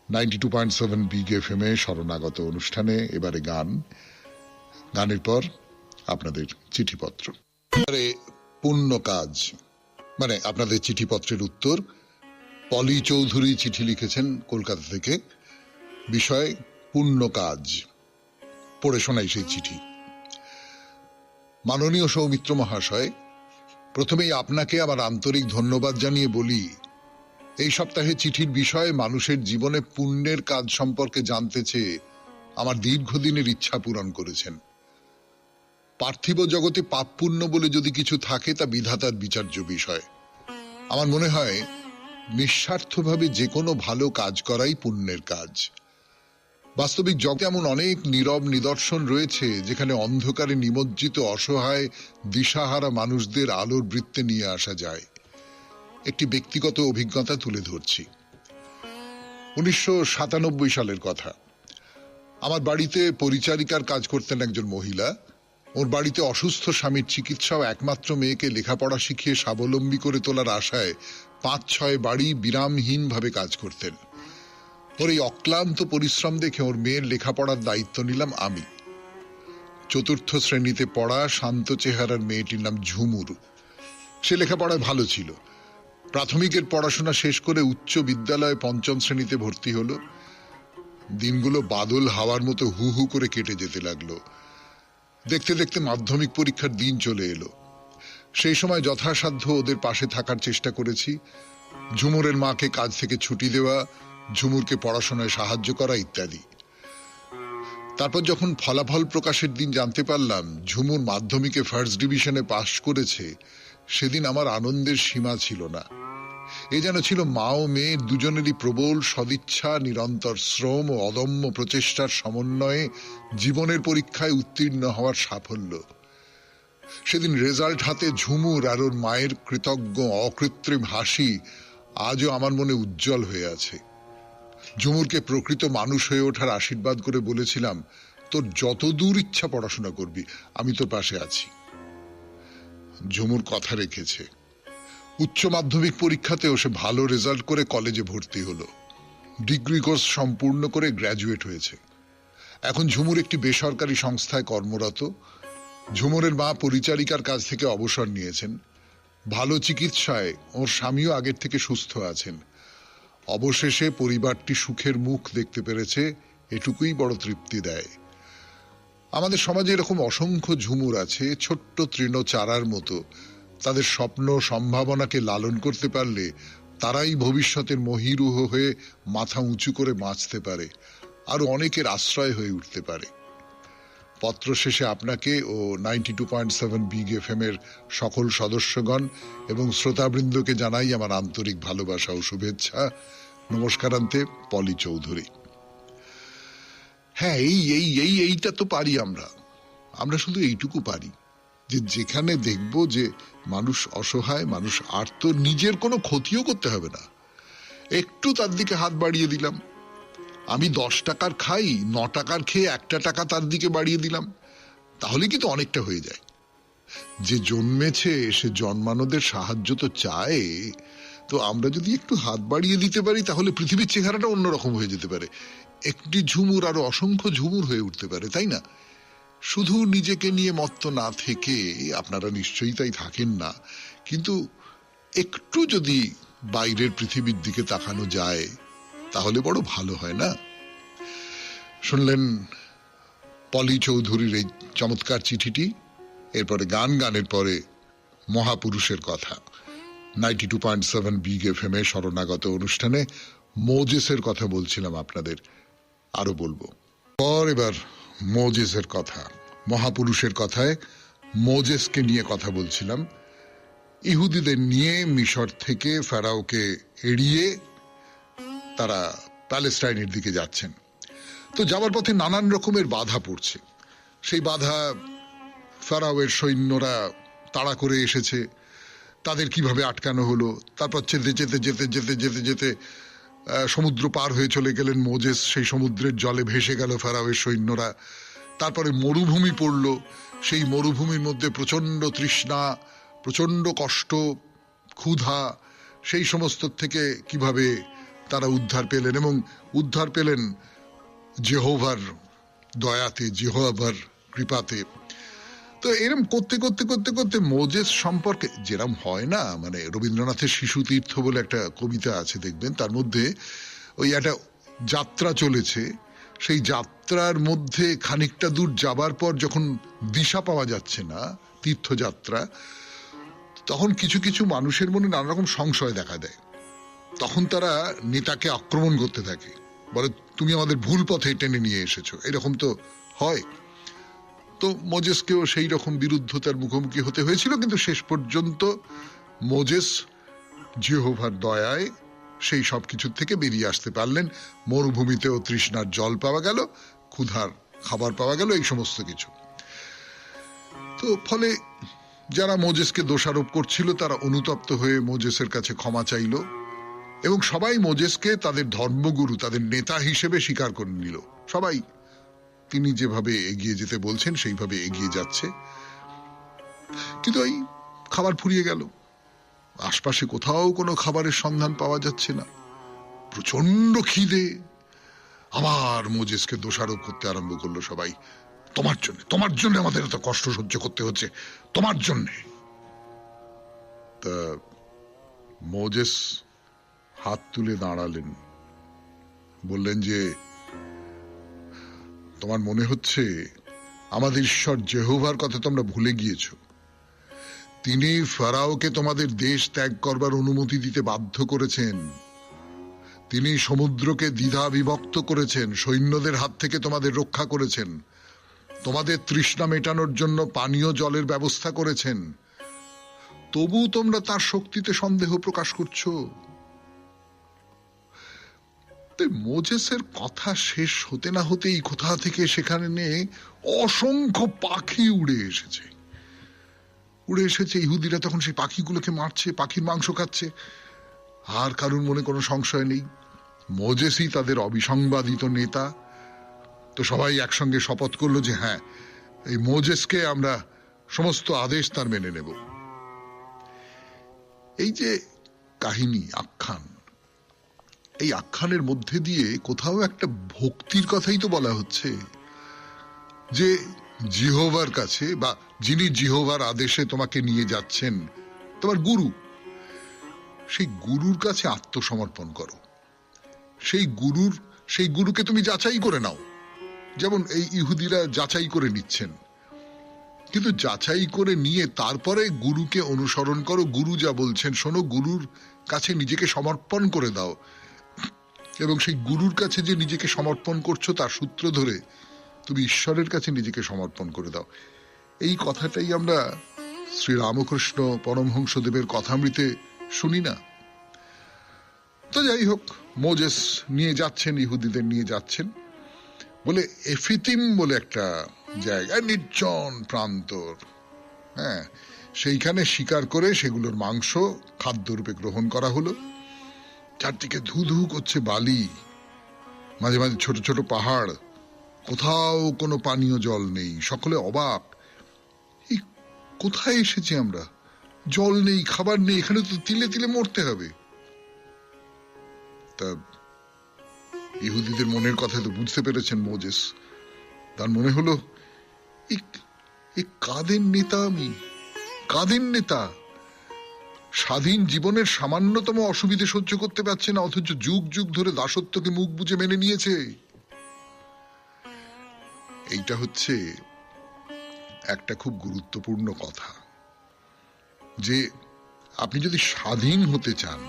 A: 92.7 বিগ এফএম এ শরণাগত অনুষ্ঠানে এবারে গান। গানের পর আপনাদের চিঠিপত্র। পুণ্য কাজ, মানে আপনাদের চিঠিপত্রের উত্তর। পলি চৌধুরী চিঠি লিখেছেন কলকাতা থেকে, বিষয় পুণ্য কাজ। পড়ে শোনাই সেই চিঠি। মাননীয় সৌমিত্র মহাশয়, প্রথমেই আপনাকে আমার আন্তরিক ধন্যবাদ জানিয়ে বলি, এই সপ্তাহে চিঠির বিষয়ে মানুষের জীবনে পুণ্যের কাজ সম্পর্কে জানতে চেয়ে আমার দীর্ঘদিনের ইচ্ছা পূরণ করেছেন। পার্থিব জগতে পাপ পুণ্য বলে যদি কিছু থাকে, তা বিধাতার বিচার্য বিষয়। আমার মনে হয় নিঃস্বার্থভাবে যে কোনো ভালো কাজ করাই পুণ্যের কাজ। বাস্তবিক জগতে এমন অনেক নীরব নিদর্শন রয়েছে, যেখানে অন্ধকারে নিমজ্জিত অসহায় দিশাহারা মানুষদের আলোর বৃত্তে নিয়ে আসা যায়। একটি ব্যক্তিগত অভিজ্ঞতা তুলে ধরছি। 1997 সালের কথা। আমার বাড়িতে পরিচারিকার কাজ করতেন একজন মহিলা। ওর বাড়িতে অসুস্থ স্বামীর চিকিৎসা ও একমাত্র মেয়েকে লেখাপড়া শিখিয়ে স্বাবলম্বী করে তোলার আশায় 5-6 বাড়ি বিরামহীনভাবে কাজ করতেন। ওর এই অক্লান্ত পরিশ্রম দেখে ওর মেয়ের লেখাপড়ার দায়িত্ব নিলাম আমি। 4th শ্রেণীতে পড়া শান্ত চেহারার মেয়েটির নাম ঝুমুর। সে লেখাপড়ায় ভালো ছিল। প্রাথমিকের পড়াশোনা শেষ করে উচ্চ বিদ্যালয়ে 5ম শ্রেণীতে ভর্তি হলো। দিনগুলো বাদল হাওয়ার মতো হু হু করে কেটে যেতে লাগলো। দেখতে দেখতে মাধ্যমিক পরীক্ষার দিন চলে এলো। সেই সময় যথাসাধ্য ওদের পাশে থাকার চেষ্টা করেছি। ঝুমুরের মাকে কাজ থেকে ছুটি দেওয়া, ঝুমুরকে পড়াশোনায় সাহায্য করা ইত্যাদি। তারপর যখন ফলাফল প্রকাশের দিন জানতে পারলাম ঝুমুর মাধ্যমিকে ফার্স্ট ডিভিশনে পাশ করেছে, সেদিন আমার আনন্দের সীমা ছিল না। এ যেন ছিল মা ও মেয়ে দুজনেরই প্রবল সদিচ্ছা, নিরন্তর শ্রম ও অদম্য প্রচেষ্টার সমন্বয়ে জীবনের পরীক্ষায় উত্তীর্ণ হওয়ার সাফল্য। সেদিন রেজাল্ট হাতে ঝুমুর আর ওর মায়ের কৃতজ্ঞ অকৃত্রিম হাসি আজও আমার মনে উজ্জ্বল হয়ে আছে। ঝুমুরকে প্রকৃত মানুষ হয়ে ওঠার আশীর্বাদ করে বলেছিলাম, তোর যত দূর ইচ্ছা পড়াশোনা করবি, আমি তোর পাশে আছি। ঝুমুর কথা রেখেছে। উচ্চ মাধ্যমিক পরীক্ষাতেও সে ভালো রেজাল্ট করে কলেজে ভর্তি হলো। ডিগ্রি কোর্স সম্পূর্ণ করে গ্র্যাজুয়েট হয়েছে। এখন ঝুমুর একটি বেসরকারি সংস্থায় কর্মরত। ঝুমুরের মা পরিচারিকার কাজ থেকে অবসর নিয়েছেন। ভালো চিকিৎসায় ওর স্বামীও আগের থেকে সুস্থ আছেন। অবশেষে পরিবারটি সুখের মুখ দেখতে পেরেছে, এটুকুই বড় তৃপ্তি দেয়। আমাদের সমাজে এরকম অসংখ্য ঝুমুর আছে, ছোট্ট তৃণ চারার মতো। তাদের স্বপ্ন সম্ভাবনাকে লালন করতে পারলে তারাই ভবিষ্যতের মহীরুহ হয়ে মাথা উঁচু করে বাঁচতে পারে, আরো অনেকের আশ্রয় হয়ে উঠতে পারে। পত্র শেষে আপনাকে ও 92.7 বিগ এফএম এর সকল সদস্যগণ এবং শ্রোতাবৃন্দকে জানাই আমার আন্তরিক ভালোবাসা ও শুভেচ্ছা। নমস্কারান্তে, পলি চৌধুরী। হ্যাঁ, এইটা তো পারি আমরা শুধু এইটুকু পারি যে যেখানে দেখব যে মানুষ অসহায়, মানুষ আর্ত, নিজের কোনো ক্ষতিও করতে হবে না, একটু তার দিকে হাত বাড়িয়ে দিলাম। আমি 10 টাকার খাই, 9 টাকার খেয়ে 1 টাকা তার দিকে বাড়িয়ে দিলাম, তাহলে কিন্তু অনেকটা হয়ে যায়। যে জন্মেছে সে জন্মানোদের সাহায্য তো চায়। তো আমরা যদি একটু হাত বাড়িয়ে দিতে পারি তাহলে পৃথিবীর চেহারাটা অন্যরকম হয়ে যেতে পারে। একটি ঝুমুর আরো অসংখ্য ঝুমুর হয়ে উঠতে পারে, তাই না? শুধু নিজেকে নিয়ে মত্ত না থেকে, আপনারা নিশ্চয়ই তাই থাকেন না, কিন্তু একটু যদি বাইরের পৃথিবীর দিকে তাকানো যায় তাহলে বড় ভালো হয় না? শুনলেন পলি চৌধুরীর এই চমৎকার চিঠিটি। এরপরে গানের পরে মহাপুরুষের কথা। 92.7 বিগ এফএম এ শরণাগত অনুষ্ঠানে মোজেসের কথা বলছিলাম আপনাদের, আরো বলবো। এবার মোজেসের কথা, মহাপুরুষের কথায় মোজেসকে নিয়ে কথা বলছিলাম। ইহুদিদের নিয়ে মিশর থেকে ফেরাওকে এড়িয়ে তারা প্যালেস্টাইনের দিকে যাচ্ছেন। তো যাওয়ার পথে নানান রকমের বাধা পড়ছে। সেই বাধা ফেরাওয়ের সৈন্যরা তাড়া করে এসেছে, তাদের কিভাবে আটকানো হলো। তারপর যেতে যেতে যেতে যেতে যেতে যেতে সমুদ্র পার হয়ে চলে গেলেন মোজেস, সেই সমুদ্রের জলে ভেসে গেল ফেরাওয়ের সৈন্যরা। তারপরে মরুভূমি পড়ল, সেই মরুভূমির মধ্যে প্রচন্ড তৃষ্ণা, প্রচন্ড কষ্ট, ক্ষুধা, সেই সমস্ত থেকে কিভাবে তারা উদ্ধার পেলেন, এবং উদ্ধার পেলেন জেহোভার দয়াতে, জেহোভার কৃপাতে। তো এরম করতে করতে করতে করতে মোজেস সম্পর্কে যেরম হয় না, মানে রবীন্দ্রনাথের শিশু তীর্থ বলে একটা কবিতা আছে, দেখবেন তার মধ্যে ওই একটা যাত্রা চলেছে, সেই যাত্রার মধ্যে খানিকটা দূর যাবার পর যখন দিশা পাওয়া যাচ্ছে না, তীর্থযাত্রা, তখন কিছু কিছু মানুষের মনে নানা রকম সংশয় দেখা দেয়। তখন তারা নেতাকে আক্রমণ করতে থাকে, বলে তুমি আমাদের ভুল পথে টেনে নিয়ে এসেছো, এরকম তো হয়। তো মোজেসকেও সেই রকম বিরুদ্ধতার মুখোমুখি হতে হয়েছিল, কিন্তু শেষ পর্যন্ত মোজেস জেহোভার দয়ায় সেই সব কিছুর থেকে বেরিয়ে আসতে পারলেন। মরুভূমিতেও তৃষ্ণার জল পাওয়া গেল, ক্ষুধার খাবার পাওয়া গেল, এই সমস্ত কিছু। তো ফলে যারা মোজেসকে দোষারোপ করছিল তারা অনুতপ্ত হয়ে মোজেসের কাছে ক্ষমা চাইল, এবং সবাই মোজেসকে তাদের ধর্মগুরু, তাদের নেতা হিসেবে স্বীকার করে নিল। সবাই তিনি যেভাবে এগিয়ে যেতে বলছেন সেইভাবে এগিয়ে যাচ্ছে। কিন্তু এই খাবার ফুরিয়ে গেল, আশপাশে কোথাও কোনো খাবারের সন্ধান পাওয়া যাচ্ছে না, প্রচন্ড খিদে। আবার মোজেসকে দোষারোপ করতে আরম্ভ করলো সবাই, তোমার জন্য আমাদের এত কষ্ট সহ্য করতে হচ্ছে, তোমার জন্যে। তা মোজেস হাত তুলে দাঁড়ালেন, বললেন যে তোমার মনে হচ্ছে আমাদের ঈশ্বর জেহোভার কথা তোমরা ভুলে গিয়েছো। তিনি ফারাওকে তোমাদের দেশ ত্যাগ করবার অনুমতি দিতে বাধ্য করেছেন। তিনি সমুদ্রকে দ্বিধা বিভক্ত করেছেন, সৈন্যদের হাত থেকে তোমাদের রক্ষা করেছেন, তোমাদের তৃষ্ণা মেটানোর জন্য পানীয় জলের ব্যবস্থা করেছেন। তবু তোমরা তার শক্তিতে সন্দেহ প্রকাশ করছো। মোজেসের কথা শেষ হতে না হতেই কোথা থেকে সেখানে অসংখ্য পাখি উড়ে এসেছে। ইহুদিরা তখন সেই পাখিগুলোকে মারছে, পাখির মাংস খাচ্ছে। আর কারুর মনে কোনো সংশয় নেই, মোজেসই তাদের অবিসংবাদিত নেতা। তো সবাই একসঙ্গে শপথ করলো যে হ্যাঁ, এই মোজেসকে আমরা সমস্ত আদেশ তার মেনে নেব। এই যে কাহিনী, আখ্যান, এই আখ্যানের মধ্যে দিয়ে কোথাও একটা ভক্তির কথাই তো বলা হচ্ছে, যে জিহোভার কাছে, বা যিনি জিহোভার আদেশে তোমাকে নিয়ে যাচ্ছেন, তোমার গুরু, সেই গুরুর কাছে আত্মসমর্পণ করো। সেই গুরুকে তুমি যাচাই করে নাও, যেমন এই ইহুদিরা যাচাই করে নিচ্ছেন। কিন্তু যাচাই করে নিয়ে তারপরে গুরুকে অনুসরণ করো। গুরু যা বলছেন শোনো, গুরুর কাছে নিজেকে সমর্পণ করে দাও, এবং সেই গুরুর কাছে যে নিজেকে সমর্পণ করছো তার সূত্র ধরে তুমি ঈশ্বরের কাছে নিজেকে সমর্পণ করে দাও। এই কথাটাই আমরা শ্রী রামকৃষ্ণ পরমহংসদেবের কথামৃতে শুনি না? তো যাই হোক, মোজেস নিয়ে যাচ্ছেন, ইহুদিদের নিয়ে যাচ্ছেন বলে এফিতিম বলে একটা জায়গা, নির্জন প্রান্তর, হ্যাঁ, সেইখানে শিকার করে সেগুলোর মাংস খাদ্যরূপে গ্রহণ করা হলো। চারদিকে ধু ধু করছে বালি, মাঝে মাঝে ছোট ছোট পাহাড়, কোথাও কোনো পানীয় জল নেই। সকলে অবাক, এই কোথায় এসেছি আমরা? জল নেই, খাবার নেই, এখানে তো তিলে তিলে মরতে হবে। তা ইহুদিদের মনের কথা তো বুঝতে পেরেছেন মোজেস। তার মনে হলো, এই কাদের নেতা আমি, কাদের নেতা? স্বাধীন জীবনের সামান্যতম অসুবিধে সহ্য করতে পারছে না, অথচ যুগ যুগ ধরে দাসত্বকে মুখ বুজে মেনে নিয়েছে। এইটা হচ্ছে একটা খুব গুরুত্বপূর্ণ কথা, যে আপনি যদি স্বাধীন হতে চান,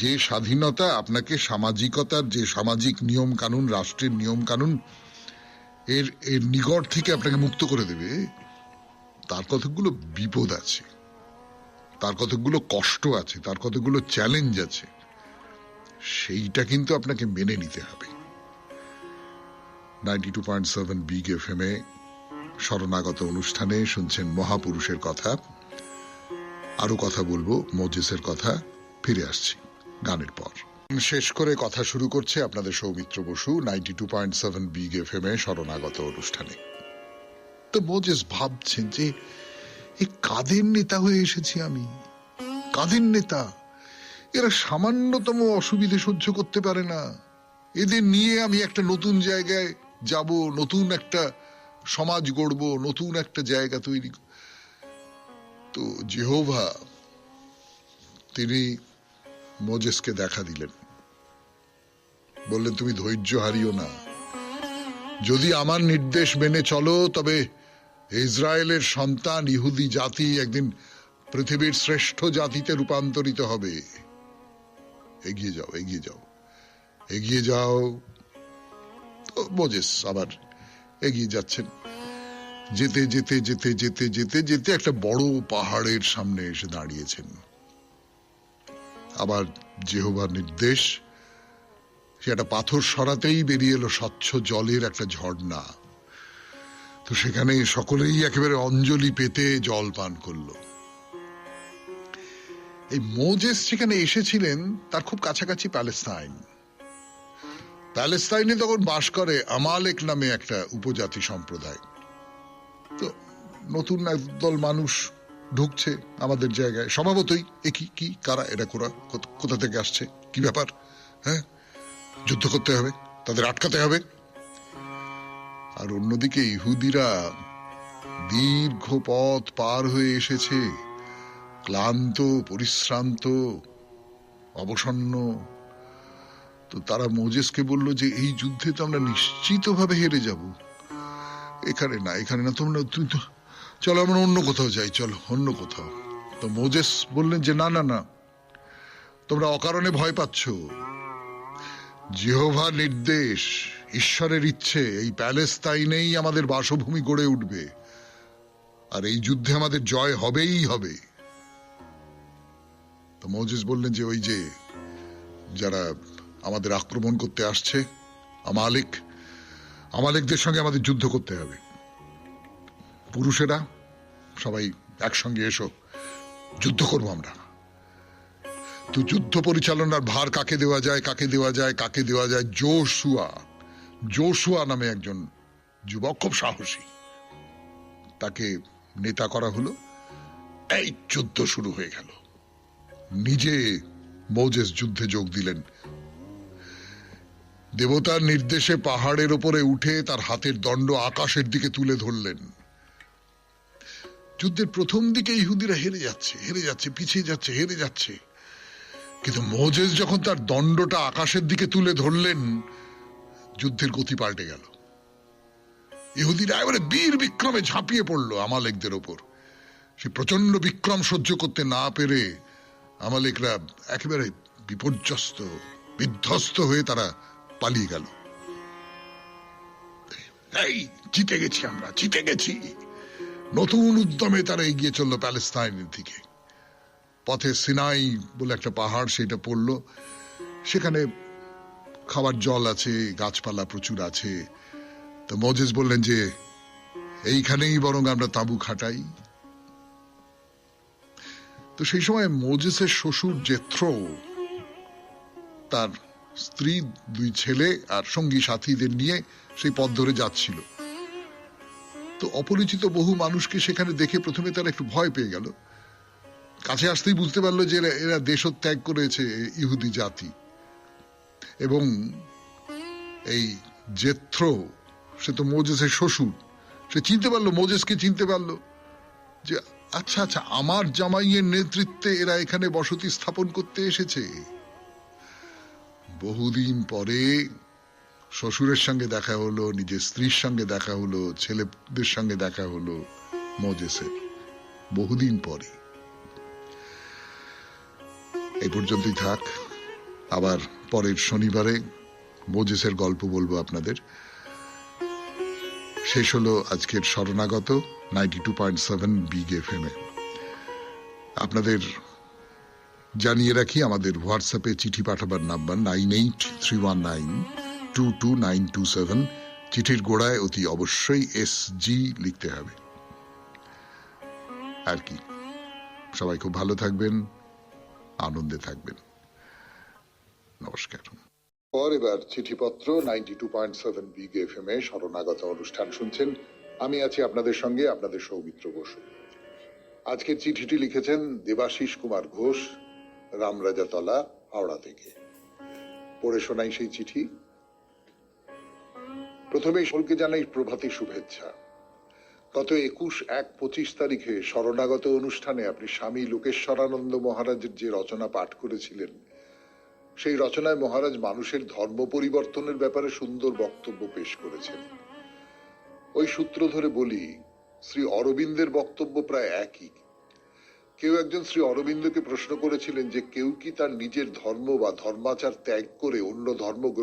A: যে স্বাধীনতা আপনাকে সামাজিকতার যে সামাজিক নিয়ম কানুন, রাষ্ট্রের নিয়ম কানুন এর নিগড় থেকে আপনাকে মুক্ত করে দেবে, তার কতগুলো বিপদ আছে, তার কতগুলো কষ্ট আছে, তার কতগুলো চ্যালেঞ্জ আছে, সেইটা কিন্তু আপনাকে মেনে নিতে হবে। 92.7 বিগ এফএম এ শরণাগত অনুষ্ঠানে শুনছেন মহাপুরুষের কথা। আরো কথা বলবো মোজেসের কথা, ফিরে আসছি গানের পর। শেষ করে কথা শুরু করছে আপনাদের সৌমিত্র বসু 92.7 বিগ এফএম এ শরণাগত অনুষ্ঠানে। তো মোজেস ভাবছেন যে এই কাদের নেতা হয়ে এসেছি আমি, কাদের নেতা? এরা সামান্যতম অসুবিধে সহ্য করতে পারে না, এদের নিয়ে আমি একটা নতুন জায়গায় যাব, নতুন একটা সমাজ গড়ব, নতুন একটা জায়গা তৈরি। তো জিহোভা তিনি মোজেসকে দেখা দিলেন, বললেন তুমি ধৈর্য হারিও না, যদি আমার নির্দেশ মেনে চলো তবে ইসরায়েলের সন্তান ইহুদি জাতি একদিন পৃথিবীর শ্রেষ্ঠ জাতিতে রূপান্তরিত হবে। এগিয়ে যাও, এগিয়ে যাও, এগিয়ে যাও। তো মোজেস আবার এগিয়ে যাচ্ছেন। যেতে যেতে যেতে যেতে যেতে যেতে একটা বড় পাহাড়ের সামনে এসে দাঁড়িয়েছেন। আবার জিহোভার নির্দেশ, সেটা পাথর সরাতেই বেরিয়ে এলো স্বচ্ছ জলের একটা ঝর্ণা। তো সেখানে সকলেই একেবারে অঞ্জলি পেতে জল পান করলো। এই মোজেস যেখানে এসেছিলেন তার খুব কাছাকাছি প্যালেস্তাইনে তখন বাস করে আমালেক নামে একটা উপজাতি সম্প্রদায়। তো নতুন একদল মানুষ ঢুকছে আমাদের জায়গায়, স্বভাবতই একই কি কারা এরা, কোথা থেকে আসছে, কি ব্যাপার, হ্যাঁ, যুদ্ধ করতে হবে, তাদের আটকাতে হবে। আর অন্যদিকে ইহুদিরা দীর্ঘ পথ পার হয়ে এসেছে, ক্লান্ত, পরিশ্রান্ত, অবসন্ন। তো তারা মোজেসকে বলল যে এই যুদ্ধে তো আমরা নিশ্চিতভাবে হেরে যাব, এখানে না, এখানে না, চলো আমরা অন্য কোথাও যাই, চলো অন্য কোথাও। তো মোজেস বললেন যে না না না, তোমরা অকারণে ভয় পাচ্ছ। জিহোভার নির্দেশ, ঈশ্বরের ইচ্ছে, এই প্যালেস্তাইনেই আমাদের বাসভূমি গড়ে উঠবে, আর এই যুদ্ধে আমাদের জয় হবেই হবে। তো মোজেস বললেন যে ওই যে যারা আমাদের আক্রমণ করতে আসছে, আমালেকদের সঙ্গে আমাদের যুদ্ধ করতে হবে। পুরুষেরা সবাই একসঙ্গে এসো, যুদ্ধ করবো আমরা। তো যুদ্ধ পরিচালনার ভার কাকে দেওয়া যায়, কাকে দেওয়া যায়, কাকে দেওয়া যায়? জোশুয়া নামে একজন যুবক, খুব সাহসী, তাকে নেতা করা হলো। এই যুদ্ধ শুরু হয়ে গেল। নিজে মোজেস যুদ্ধে যোগ দিলেন। দেবতার নির্দেশে পাহাড়ের ওপরে উঠে তার হাতের দণ্ড আকাশের দিকে তুলে ধরলেন। যুদ্ধের প্রথম দিকে ইহুদিরা হেরে যাচ্ছে, পিছিয়ে যাচ্ছে, হেরে যাচ্ছে। কিন্তু মোজেস যখন তার দণ্ডটা আকাশের দিকে তুলে ধরলেন, যুদ্ধের গতি পাল্টে গেল। ইহুদিরা এবারে বীর বিক্রমে ঝাঁপিয়ে পড়লো আমালেকদের ওপর। সে প্রচন্ড বিক্রম সহ্য করতে না পেরে আমালেকরা একেবারে বিপর্যস্ত, বিধ্বস্ত হয়ে তারা পালিয়ে গেল। এই জিতে গেছি, আমরা জিতে গেছি। নতুন উদ্যমে তারা এগিয়ে চললো প্যালেস্তাইনের দিকে। পথে সিনাই বলে একটা পাহাড়, সেটা পড়লো। সেখানে খাবার জল আছে, গাছপালা প্রচুর আছে। তো মোজেস বললেন যে এইখানেই বরং আমরা তাঁবু খাটাই। তো সেই সময় মোজেসের শ্বশুর জেথ্রো তার স্ত্রী, 2 ছেলে আর সঙ্গী সাথীদের নিয়ে সেই পথ ধরে যাচ্ছিল। তো অপরিচিত বহু মানুষকে সেখানে দেখে প্রথমে তারা একটু ভয় পেয়ে গেল। কাছে আসতেই বুঝতে পারলো যে এরা দেশত্যাগ করেছে, ইহুদি জাতি। এবং এই জেথ্রো, সে তো মোজেসের শ্বশুর, সে চিনতে পারলো, মোজেসকে চিনতে পারলো যে আচ্ছা আচ্ছা, আমার জামাইয়ের নেতৃত্বে এরা এখানে বসতি স্থাপন করতে এসেছে। বহুদিন পরে শ্বশুরের সঙ্গে দেখা হলো, নিজের স্ত্রীর সঙ্গে দেখা হলো, ছেলেদের সঙ্গে দেখা হলো মোজেসের, বহুদিন পরে। এই পর্যন্তই থাক। আবার পরের শনিবারে মোজেসের গল্প বলবো আপনাদের। শেষ হলো আজকের শরণাগত 92.7 বিগ এফএম এ। আপনাদের জানিয়ে রাখি, আমাদের হোয়াটসঅ্যাপে চিঠি পাঠাবার নাম্বার 9831922927। চিঠির গোড়ায় অতি অবশ্যই SG লিখতে হবে। আর কি, সবাই খুব ভালো থাকবেন, আনন্দে থাকবেন। নমস্কার। এবার চিঠিপত্র 92.7 বিগ এফএম এ শরণাগত অনুষ্ঠান শুনছেন। আমি আছি আপনাদের সঙ্গে, আপনাদের সৌমিত্র বসু। আজকের চিঠিটি লিখেছেন দেবাশিস কুমার ঘোষ, রামরাজাতলা, হাওড়া থেকে। পড়ে শোনাই সেই চিঠি। প্রথমেই সকলকে জানাই প্রভাতী শুভেচ্ছা। গত 21/1/25 তারিখে শরণাগত অনুষ্ঠানে আপনি স্বামী লোকেশ্বরানন্দ মহারাজের যে রচনা পাঠ করেছিলেন, সেই রচনায় মহারাজ মানুষের ধর্ম পরিবর্তনের ব্যাপারে সুন্দর বক্তব্য পেশ করেছেন। ওই সূত্র ধরে বলি, শ্রী অরবিন্দের বক্তব্য প্রায় একই। কেউ একজন শ্রী অরবিন্দকে প্রশ্ন করেছিলেন যে কেউ কি তার নিজের ধর্ম বা ধর্মাচার ত্যাগ করে অন্য ধর্ম গ্রহণ